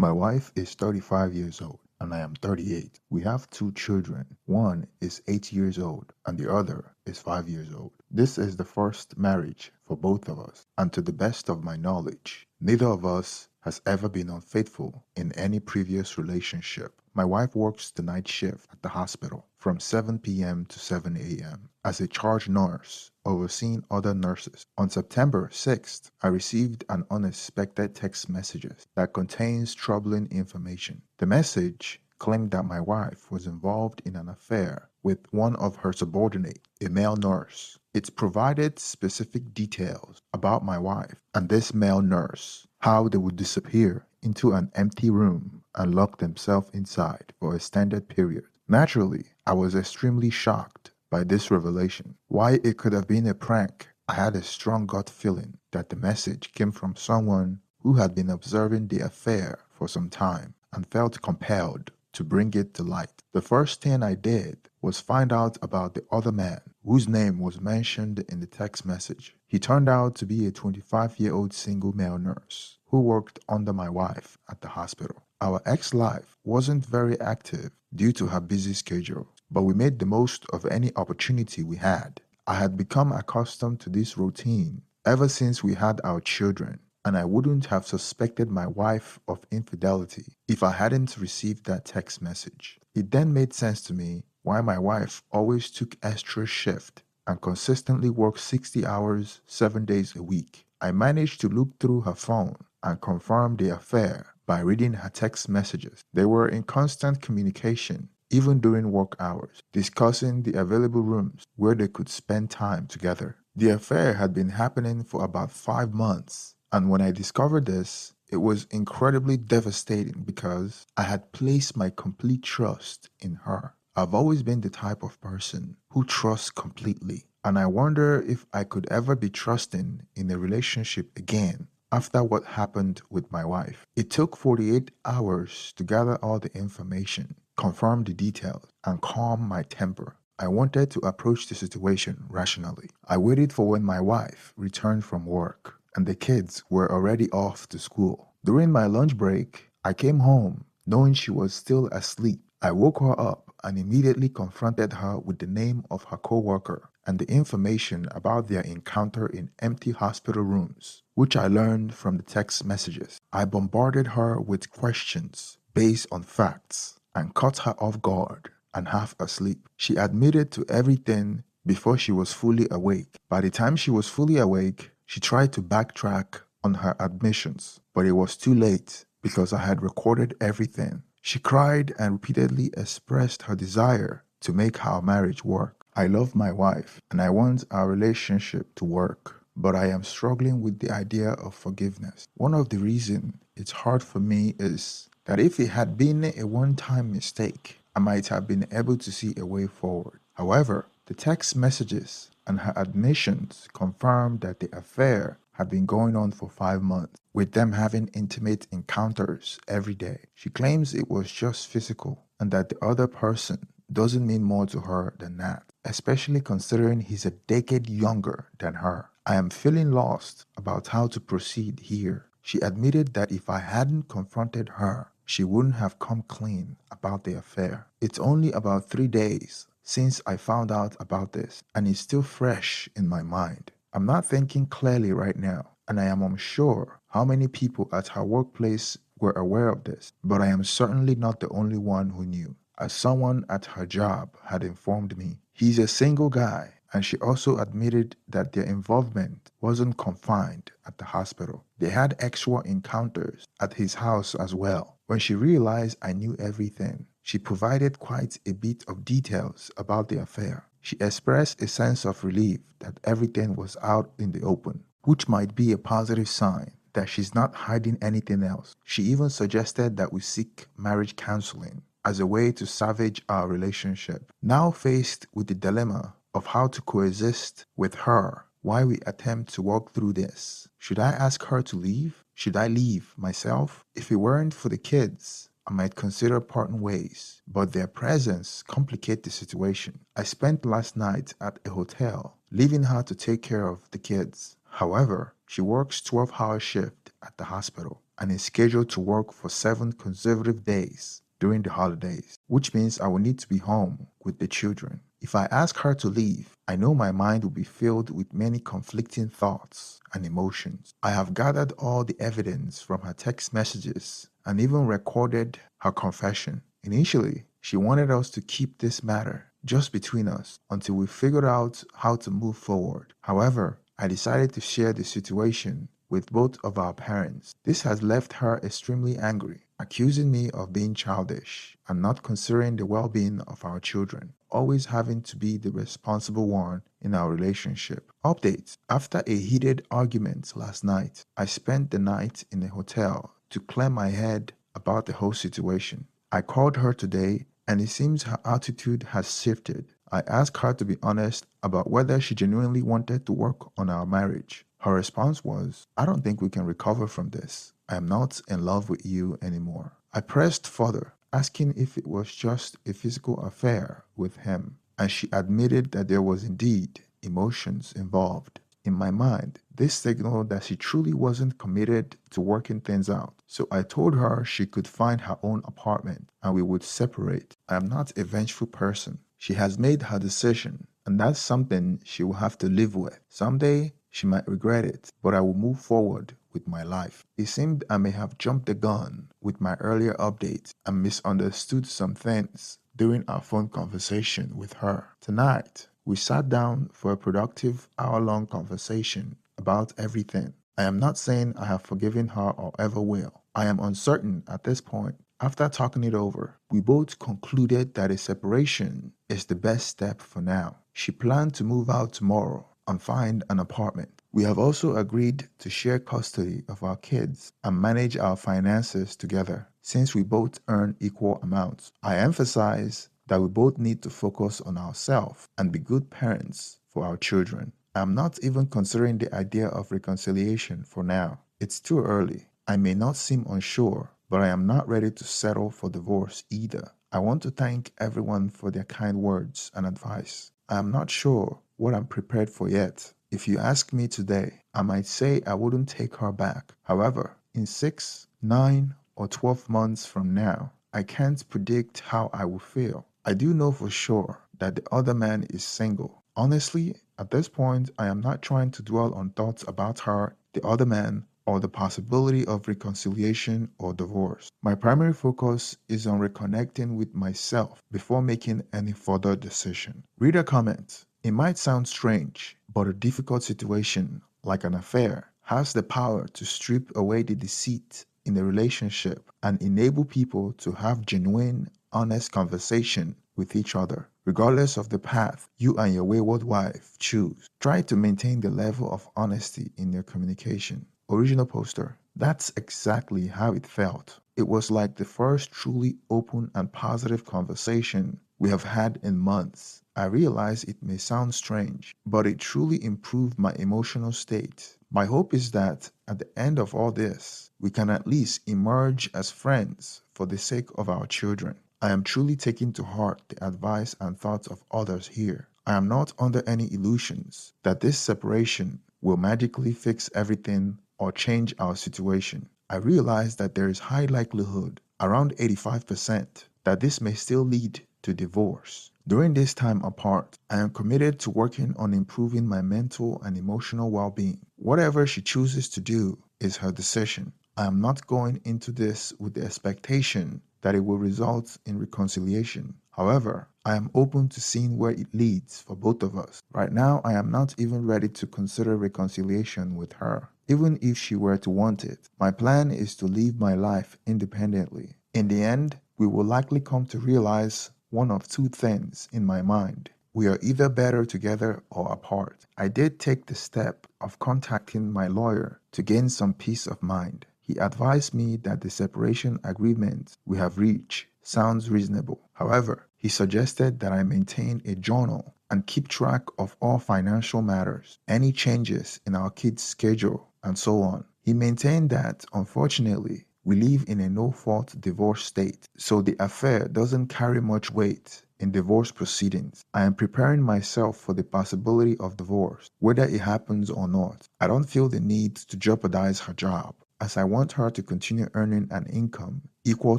My wife is 35 years old and I am 38. We have two children. One is 8 years old and the other is 5 years old. This is the first marriage for both of us, and to the best of my knowledge, neither of us has ever been unfaithful in any previous relationship. My wife works the night shift at the hospital from 7 p.m. to 7 a.m. as a charge nurse overseeing other nurses. On September 6th, I received an unexpected text message that contains troubling information. The message claimed that my wife was involved in an affair with one of her subordinates, a male nurse. It provided specific details about my wife and this male nurse, how they would disappear into an empty room and lock themselves inside for an extended period. Naturally, I was extremely shocked by this revelation. Why it could have been a prank, I had a strong gut feeling that the message came from someone who had been observing the affair for some time and felt compelled to bring it to light. The first thing I did was find out about the other man whose name was mentioned in the text message. He turned out to be a 25-year-old single male nurse who worked under my wife at the hospital. Our ex-wife wasn't very active due to her busy schedule, but we made the most of any opportunity we had. I had become accustomed to this routine ever since we had our children, and I wouldn't have suspected my wife of infidelity if I hadn't received that text message. It then made sense to me why my wife always took extra shift and consistently worked 60 hours, 7 days a week. I managed to look through her phone and confirm the affair by reading her text messages. They were in constant communication, even during work hours, discussing the available rooms where they could spend time together. The affair had been happening for about 5 months, and when I discovered this, it was incredibly devastating because I had placed my complete trust in her. I've always been the type of person who trusts completely, and I wonder if I could ever be trusting in a relationship again after what happened with my wife. It took 48 hours to gather all the information, confirm the details, and calm my temper. I wanted to approach the situation rationally. I waited for when my wife returned from work and the kids were already off to school. During my lunch break, I came home knowing she was still asleep. I woke her up and immediately confronted her with the name of her co-worker and the information about their encounter in empty hospital rooms, which I learned from the text messages. I bombarded her with questions based on facts and caught her off guard and half asleep. She admitted to everything before she was fully awake. By the time she was fully awake, she tried to backtrack on her admissions, but it was too late because I had recorded everything. She cried and repeatedly expressed her desire to make our marriage work. I love my wife and I want our relationship to work, but I am struggling with the idea of forgiveness. One of the reasons it's hard for me is that if it had been a one-time mistake, I might have been able to see a way forward. However, the text messages and her admissions confirmed that the affair had been going on for 5 months, with them having intimate encounters every day. She claims it was just physical and that the other person doesn't mean more to her than that, especially considering he's a decade younger than her. I am feeling lost about how to proceed here. She admitted that if I hadn't confronted her, she wouldn't have come clean about the affair. It's only about 3 days since I found out about this, and it's still fresh in my mind. I'm not thinking clearly right now, and I am unsure how many people at her workplace were aware of this, but I am certainly not the only one who knew, as someone at her job had informed me. He's a single guy, and she also admitted that their involvement wasn't confined at the hospital. They had actual encounters at his house as well. When she realized I knew everything, she provided quite a bit of details about the affair. She expressed a sense of relief that everything was out in the open, which might be a positive sign that she's not hiding anything else. She even suggested that we seek marriage counseling as a way to salvage our relationship. Now faced with the dilemma of how to coexist with her while we attempt to walk through this, should I ask her to leave? Should I leave myself? If it weren't for the kids, I might consider parting ways, but their presence complicates the situation. I spent last night at a hotel, leaving her to take care of the kids. However, she works 12-hour shift at the hospital, and is scheduled to work for 7 consecutive days during the holidays, which means I will need to be home with the children. If I ask her to leave, I know my mind will be filled with many conflicting thoughts and emotions. I have gathered all the evidence from her text messages and even recorded her confession. Initially, she wanted us to keep this matter just between us until we figured out how to move forward. However, I decided to share the situation with both of our parents. This has left her extremely angry, accusing me of being childish and not considering the well being of our children, always having to be the responsible one in our relationship. Update: after a heated argument last night, I spent the night in a hotel to clear my head about the whole situation. I called her today and it seems her attitude has shifted. I asked her to be honest about whether she genuinely wanted to work on our marriage. Her response was, "I don't think we can recover from this. I am not in love with you anymore." I pressed further, asking if it was just a physical affair with him, and she admitted that there was indeed emotions involved. In my mind, this signaled that she truly wasn't committed to working things out. So I told her she could find her own apartment and we would separate. I am not a vengeful person. She has made her decision, and that's something she will have to live with. Someday, she might regret it, but I will move forward with my life. It seemed I may have jumped the gun with my earlier update and misunderstood some things during our phone conversation with her. Tonight, we sat down for a productive hour-long conversation about everything. I am not saying I have forgiven her or ever will. I am uncertain at this point. After talking it over, we both concluded that a separation is the best step for now. She planned to move out tomorrow and find an apartment. We have also agreed to share custody of our kids and manage our finances together since we both earn equal amounts. I emphasize that we both need to focus on ourselves and be good parents for our children. I'm not even considering the idea of reconciliation for now. It's too early. I may not seem unsure, but I am not ready to settle for divorce either. I want to thank everyone for their kind words and advice. I am not sure what I'm prepared for yet. If you ask me today, I might say I wouldn't take her back. However, in 6, 9, or 12 months from now, I can't predict how I will feel. I do know for sure that the other man is single. Honestly, at this point, I am not trying to dwell on thoughts about her, the other man, or the possibility of reconciliation or divorce. My primary focus is on reconnecting with myself before making any further decision. Reader comment: it might sound strange, but a difficult situation, like an affair, has the power to strip away the deceit in a relationship and enable people to have genuine, honest conversation with each other. Regardless of the path you and your wayward wife choose, try to maintain the level of honesty in your communication. Original poster. That's exactly how it felt. It was like the first truly open and positive conversation we have had in months. I realize it may sound strange, but it truly improved my emotional state. My hope is that at the end of all this, we can at least emerge as friends for the sake of our children. I am truly taking to heart the advice and thoughts of others here. I am not under any illusions that this separation will magically fix everything or change our situation. I realize that there is high likelihood, around 85%, that this may still lead to divorce. During this time apart, I am committed to working on improving my mental and emotional well-being. Whatever she chooses to do is her decision. I am not going into this with the expectation that it will result in reconciliation. However, I am open to seeing where it leads for both of us. Right now, I am not even ready to consider reconciliation with her, even if she were to want it. My plan is to live my life independently. In the end, we will likely come to realize one of two things in my mind. We are either better together or apart. I did take the step of contacting my lawyer to gain some peace of mind. He advised me that the separation agreement we have reached sounds reasonable. However, he suggested that I maintain a journal and keep track of all financial matters, any changes in our kids' schedule, and so on. He maintained that, unfortunately, we live in a no-fault divorce state, so the affair doesn't carry much weight in divorce proceedings. I am preparing myself for the possibility of divorce, whether it happens or not. I don't feel the need to jeopardize her job as I want her to continue earning an income equal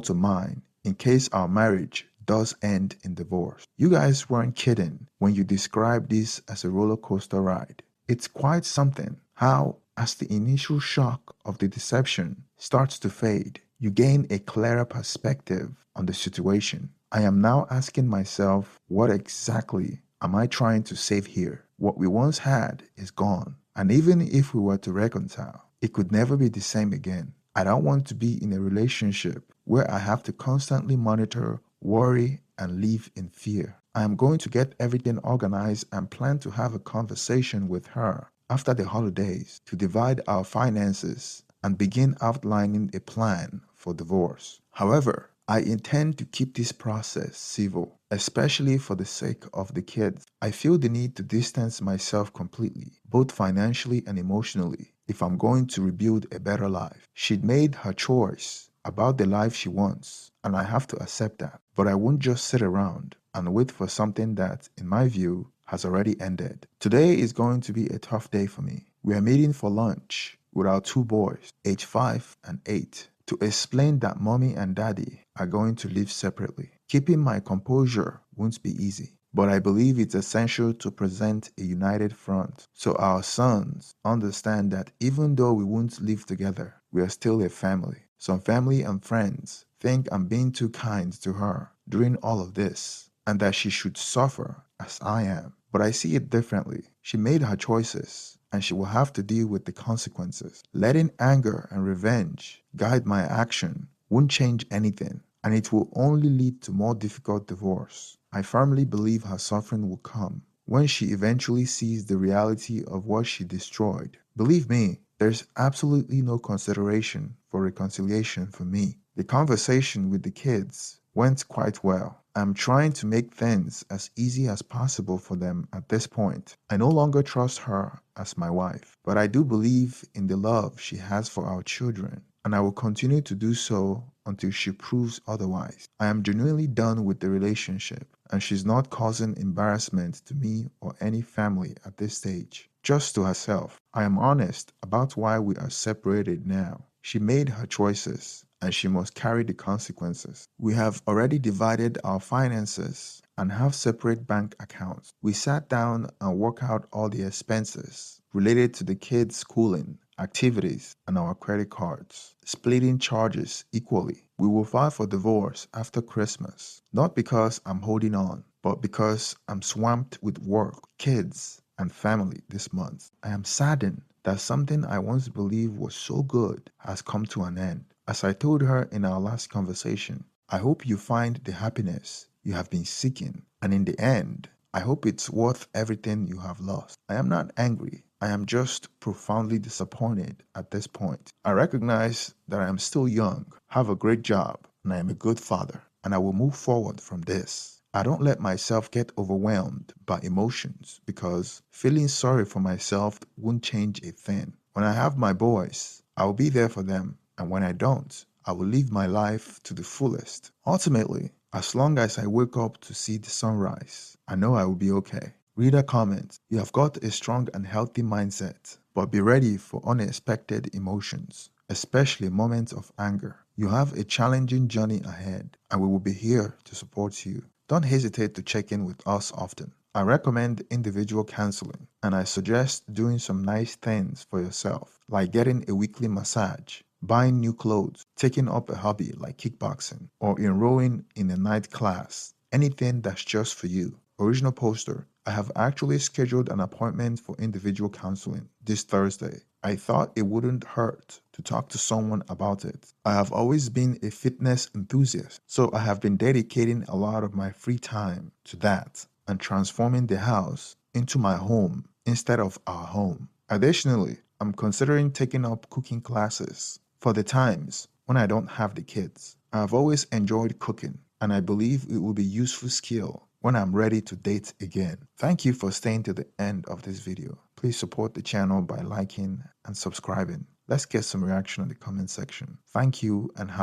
to mine in case our marriage does end in divorce. You guys weren't kidding when you described this as a roller coaster ride. It's quite something how, as the initial shock of the deception starts to fade, you gain a clearer perspective on the situation. I am now asking myself, what exactly am I trying to save here? What we once had is gone, and even if we were to reconcile, it could never be the same again. I don't want to be in a relationship where I have to constantly monitor, worry, and live in fear. I am going to get everything organized and plan to have a conversation with her after the holidays to divide our finances and begin outlining a plan for divorce. However, I intend to keep this process civil, especially for the sake of the kids. I feel the need to distance myself completely, both financially and emotionally, if I'm going to rebuild a better life. She'd made her choice about the life she wants, and I have to accept that. But I won't just sit around and wait for something that, in my view, has already ended. Today is going to be a tough day for me. We are meeting for lunch with our two boys, age 5 and 8, to explain that mommy and daddy are going to live separately. Keeping my composure won't be easy, but I believe it's essential to present a united front so our sons understand that even though we won't live together, we are still a family. Some family and friends think I'm being too kind to her during all of this and that she should suffer as I am. But I see it differently. She made her choices and she will have to deal with the consequences. Letting anger and revenge guide my action won't change anything, and it will only lead to more difficult divorce. I firmly believe her suffering will come when she eventually sees the reality of what she destroyed. Believe me, there's absolutely no consideration for reconciliation for me. The conversation with the kids went quite well. I'm trying to make things as easy as possible for them at this point. I no longer trust her as my wife, but I do believe in the love she has for our children, and I will continue to do so until she proves otherwise. I am genuinely done with the relationship, and she's not causing embarrassment to me or any family at this stage, just to herself. I am honest about why we are separated now. She made her choices, and she must carry the consequences. We have already divided our finances and have separate bank accounts. We sat down and worked out all the expenses related to the kids' schooling, activities, and our credit cards, splitting charges equally. We will file for divorce after Christmas, not because I'm holding on, but because I'm swamped with work, kids, and family this month. I am saddened that something I once believed was so good has come to an end. As I told her in our last conversation, I hope you find the happiness you have been seeking, and in the end, I hope it's worth everything you have lost. I am not angry. I am just profoundly disappointed at this point. I recognize that I am still young, have a great job, and I am a good father, and I will move forward from this. I don't let myself get overwhelmed by emotions because feeling sorry for myself won't change a thing. When I have my boys, I will be there for them, and when I don't, I will live my life to the fullest. Ultimately, as long as I wake up to see the sunrise, I know I will be okay. Reader comments, you have got a strong and healthy mindset, but be ready for unexpected emotions, especially moments of anger. You have a challenging journey ahead, and we will be here to support you. Don't hesitate to check in with us often. I recommend individual counseling, and I suggest doing some nice things for yourself, like getting a weekly massage, buying new clothes, taking up a hobby like kickboxing, or enrolling in a night class. Anything that's just for you. Original poster. I have actually scheduled an appointment for individual counseling this Thursday. I thought it wouldn't hurt to talk to someone about it. I have always been a fitness enthusiast, so I have been dedicating a lot of my free time to that and transforming the house into my home instead of our home. Additionally, I'm considering taking up cooking classes for the times when I don't have the kids. I've always enjoyed cooking, and I believe it will be a useful skill when I'm ready to date again. Thank you for staying to the end of this video. Please support the channel by liking and subscribing. Let's get some reaction in the comment section. Thank you and have